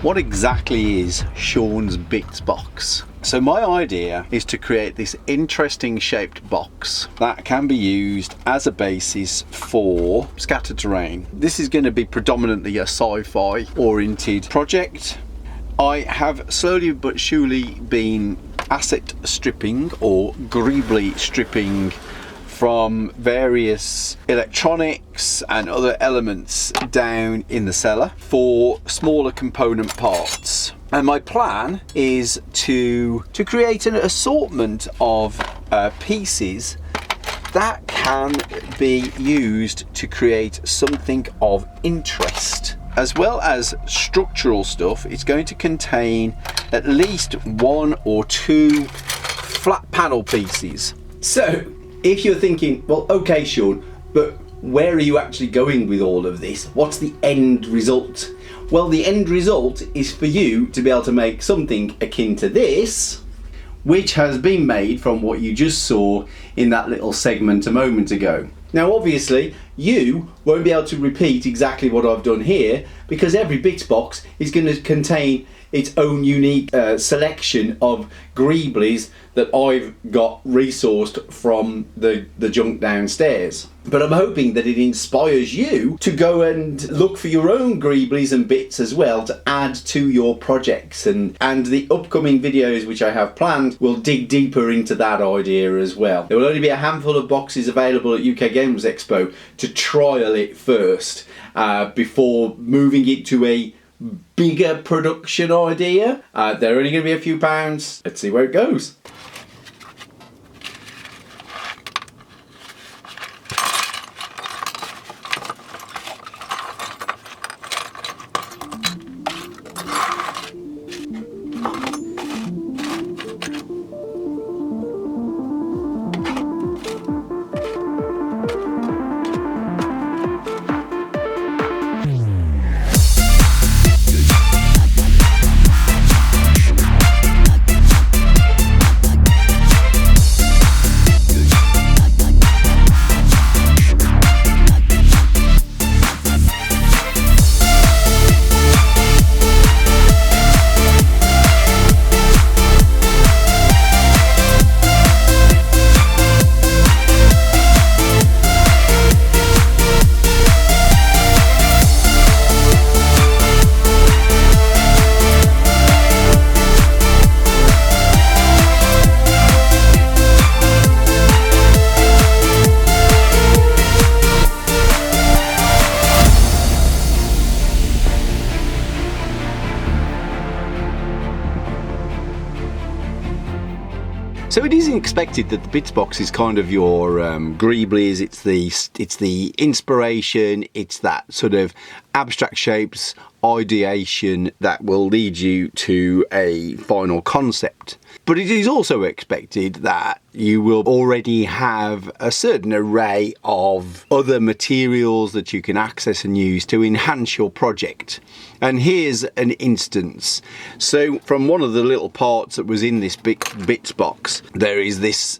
What exactly is Sean's Bitsbox? So my idea is to create this interesting shaped box that can be used as a basis for scatter terrain. This is going to be predominantly a sci-fi oriented project. I have slowly but surely been asset stripping or greebly stripping from various electronics and other elements down in the cellar for smaller component parts. And my plan is to create an assortment of pieces that can be used to create something of interest. As well as structural stuff, it's going to contain at least 1 or 2 flat panel pieces. So, if you're thinking, well, okay, Sean, but where are you actually going with all of this? What's the end result? Well, the end result is for you to be able to make something akin to this, which has been made from what you just saw in that little segment a moment ago. Now, obviously, you won't be able to repeat exactly what I've done here because every Bitsbox is going to contain its own unique selection of greeblies that I've got resourced from the junk downstairs. But I'm hoping that it inspires you to go and look for your own greeblies and bits as well to add to your projects, and the upcoming videos which I have planned will dig deeper into that idea as well. There will only be a handful of boxes available at UKGamesExpo to trial it first before moving it to a bigger production idea. They're only going to be a few pounds. Let's see where it goes. So it isn't expected that the Bitsbox is kind of your greeblies. It's the inspiration. It's that sort of abstract shapes ideation that will lead you to a final concept. But it is also expected that you will already have a certain array of other materials that you can access and use to enhance your project. And here's an instance. So from one of the little parts that was in this Bitsbox, there is this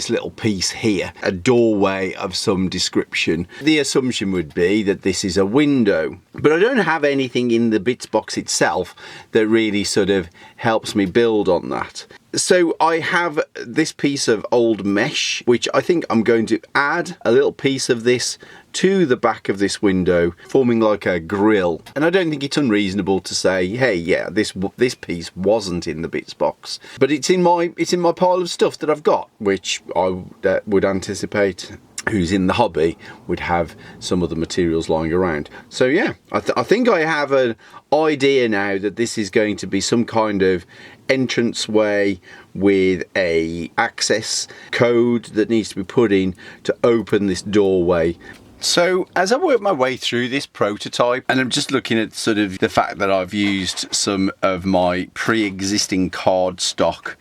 little piece here, a doorway of some description. The assumption would be that this is a window, but I don't have anything in the Bitsbox itself that really sort of helps me build on that. So I have this piece of old mesh, which I think I'm going to add a little piece of this to the back of this window, forming like a grill. And I don't think it's unreasonable to say, hey, yeah, this piece wasn't in the Bitsbox, but it's in my pile of stuff that I've got, which I would anticipate who's in the hobby would have some of the materials lying around. So yeah, I think I have an idea now that this is going to be some kind of entranceway with a access code that needs to be put in to open this doorway. So as I work my way through this prototype, and I'm just looking at sort of the fact that I've used some of my pre-existing card stock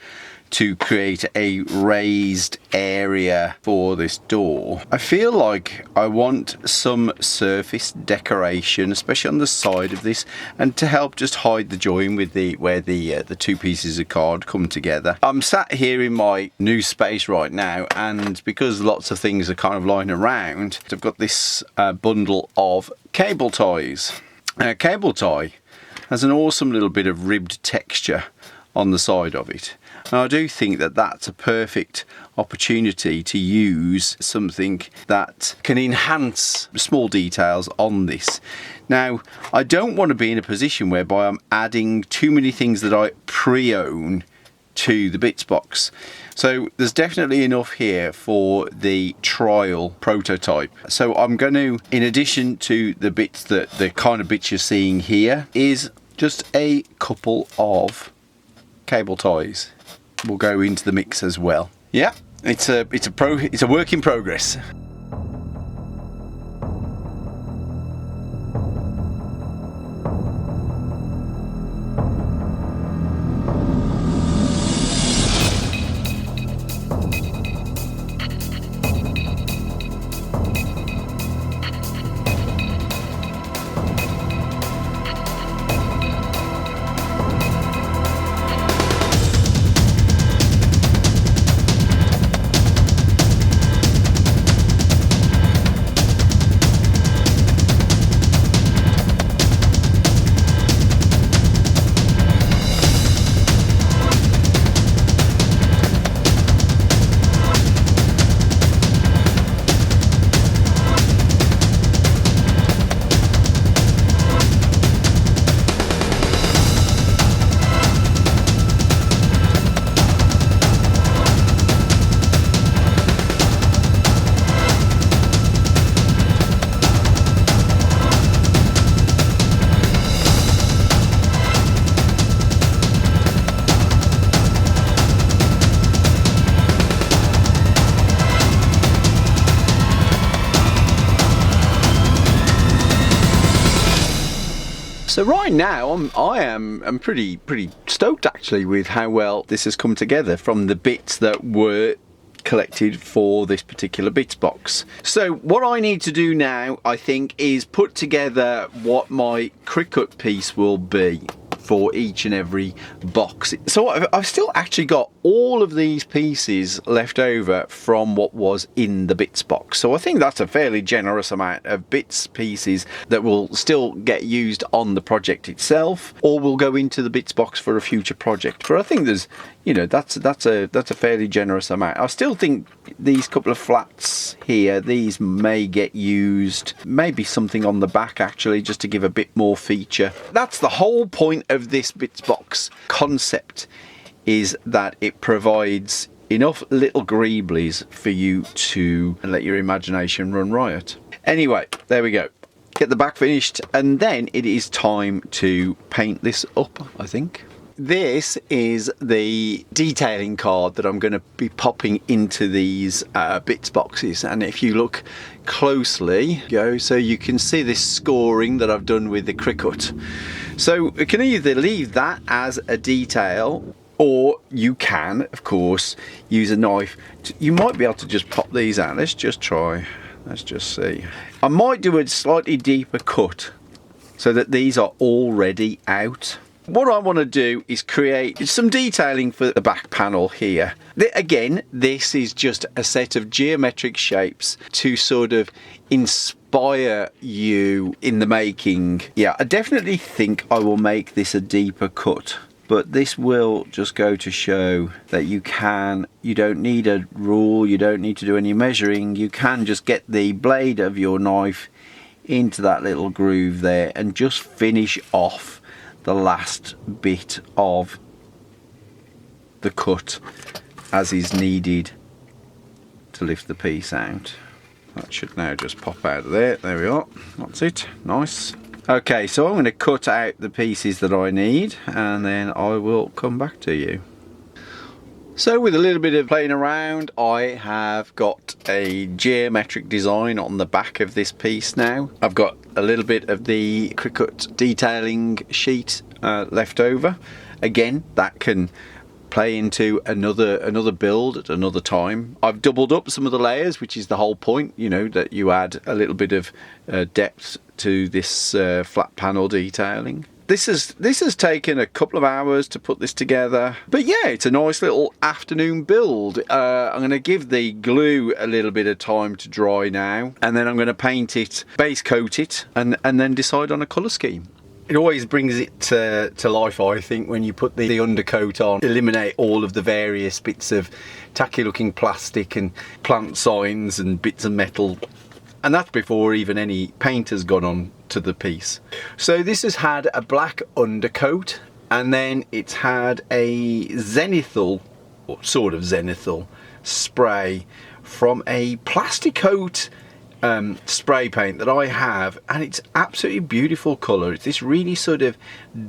to create a raised area for this door, I feel like I want some surface decoration, especially on the side of this, and to help just hide the join with where the two pieces of card come together. I'm sat here in my new space right now, and because lots of things are kind of lying around, I've got this bundle of cable ties. Cable tie has an awesome little bit of ribbed texture on the side of it. And I do think that that's a perfect opportunity to use something that can enhance small details on this. Now, I don't want to be in a position whereby I'm adding too many things that I pre-own to the Bitsbox. So there's definitely enough here for the trial prototype. So I'm going to, in addition to the bits that the kind of bits you're seeing here, is just a couple of cable ties will go into the mix as well. Yeah, it's a work in progress. So right now I'm pretty stoked actually with how well this has come together from the bits that were collected for this particular Bitsbox. So what I need to do now, I think, is put together what my Cricut piece will be for each and every box. So I've still actually got all of these pieces left over from what was in the Bitsbox. So I think that's a fairly generous amount of bits pieces that will still get used on the project itself, or will go into the Bitsbox for a future project. But I think there's, you know, that's a fairly generous amount. I still think these couple of flats here, these may get used, maybe something on the back actually, just to give a bit more feature. That's the whole point of this Bitsbox concept, is that it provides enough little greeblies for you to let your imagination run riot. Anyway, there we go. Get the back finished, and then it is time to paint this up, I think. This is the detailing card that I'm going to be popping into these bits boxes, and if you look closely, so you can see this scoring that I've done with the Cricut. So you can either leave that as a detail, or you can, of course, use a knife. You might be able to just pop these out. Let's just try. Let's just see. I might do a slightly deeper cut so that these are already out. What I want to do is create some detailing for the back panel here. Again, this is just a set of geometric shapes to sort of inspire you in the making. Yeah, I definitely think I will make this a deeper cut. But this will just go to show that you don't need a rule, you don't need to do any measuring. You can just get the blade of your knife into that little groove there and just finish off the last bit of the cut as is needed to lift the piece out. That should now just pop out of there. There we are. That's it. Nice. Okay, so I'm going to cut out the pieces that I need, and then I will come back to you. So with a little bit of playing around, I have got a geometric design on the back of this piece now. I've got a little bit of the Cricut detailing sheet left over. Again, that can play into another build at another time. I've doubled up some of the layers, which is the whole point, you know, that you add a little bit of depth to this flat panel detailing. This has taken a couple of hours to put this together, but yeah, it's a nice little afternoon build. I'm going to give the glue a little bit of time to dry now, and then I'm going to paint it, base coat it, and then decide on a colour scheme. It always brings it to life, I think, when you put the undercoat on. Eliminate all of the various bits of tacky looking plastic and plant signs and bits of metal. And that's before even any paint has gone on to the piece. So this has had a black undercoat, and then it's had a zenithal, or sort of zenithal, spray from a Plasticoat spray paint that I have, and it's absolutely beautiful colour. It's this really sort of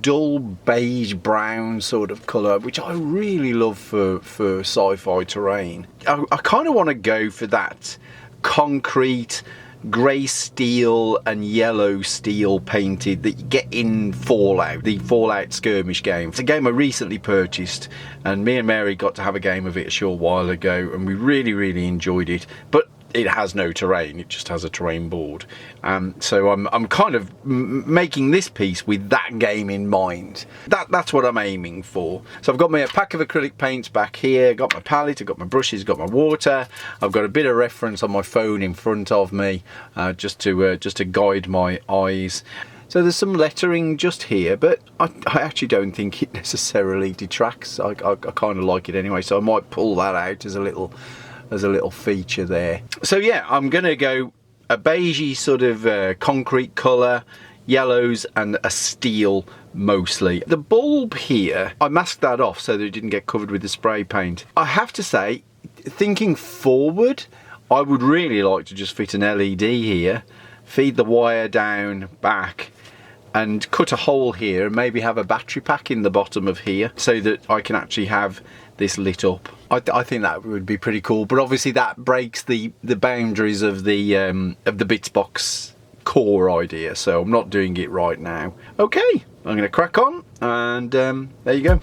dull beige brown sort of colour, which I really love for sci-fi terrain. I kind of want to go for that concrete grey steel and yellow steel painted that you get in Fallout, the Fallout skirmish game. It's a game I recently purchased, and me and Mary got to have a game of it a short while ago, and we really enjoyed it. But it has no terrain, it just has a terrain board. So I'm kind of making this piece with that game in mind. That's what I'm aiming for. So I've got my pack of acrylic paints back here, got my palette, I've got my brushes, got my water, I've got a bit of reference on my phone in front of me, just to guide my eyes. So there's some lettering just here, but I actually don't think it necessarily detracts. I kind of like it anyway, so I might pull that out as a little feature there. So yeah, I'm gonna go a beigey sort of concrete colour, yellows and a steel mostly. The bulb here, I masked that off so that it didn't get covered with the spray paint. I have to say, thinking forward, I would really like to just fit an LED here, feed the wire down back, and cut a hole here and maybe have a battery pack in the bottom of here so that I can actually have this lit up. I think that would be pretty cool, but obviously that breaks the boundaries of the Bitsbox core idea, so I'm not doing it right now. Okay, I'm going to crack on, and there you go.